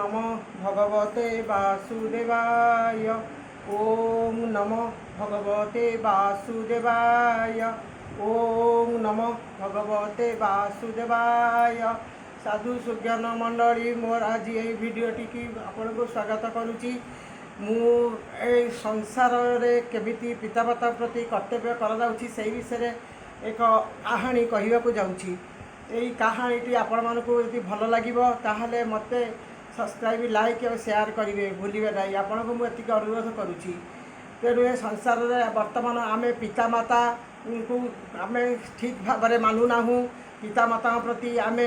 नमो भगवते वासुदेवाय। ओम नमो भगवते वासुदेवाय। ओम नमो भगवते वासुदेवाय। साधु सुज्ञान मंडली मोर आज ये भिडटी की आपण को स्वागत करुच्ची। मु संसार रे केमिति पितामाता प्रति कर्तव्य कराउछि से विषय एक कहानी कहवाक जाऊँगी। यही कहानीटी आपण मानकु यदि भल लगिबो ताहले मते सब्सक्राइब लाइक और शेयर करेंगे भूलिए ना। आपण को मुझे अनुरोध करुच्ची। तेणु ए संसार में वर्तमान आम पितामाता को आम ठीक भाव में मानुना। पितामाता प्रति आम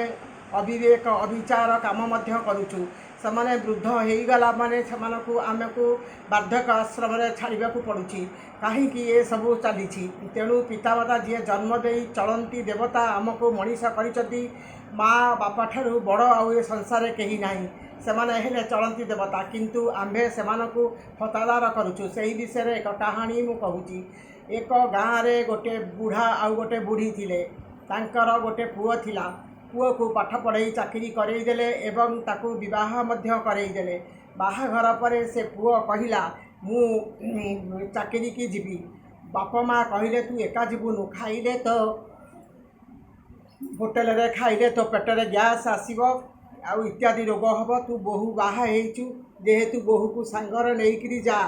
अविवेक अविचार कम करुचु। से वृद्ध हो गला माने से आमको बार्धक्य आश्रम छाड़ा पड़ुछि। कहीं ये सब चली। तेणु पितामाता जी जन्म दे चलती देवता आमको मनीष कर माँ बापा ठारू बड़ आउ संसार कहीं ना। से हेले चलती देवता किंतु आम्भे से फतादार करुचु। से ही विषय एक कहानी मु कहूँ। एक गाँव में गोटे बुढ़ा आउ गोटे बुढ़ी थिले। तांकर गोटे पुओ थिला। पुओ को पाठ पढ़ाई चाकरी करईदेले एवं ताकू विवाह मध्य करईदेले। बाहाघर पर से पुओ कहला मु चाकरी की जीवी। बाप माँ कहले तू एका जीवुनु खाइले तो होटेल रे खाइले तो पेटरे गैस आसीबो आउ इत्यादि रोग हम। तू बोहू बाहा हेचु जेहेतु बोहू को सांगर नहीं जा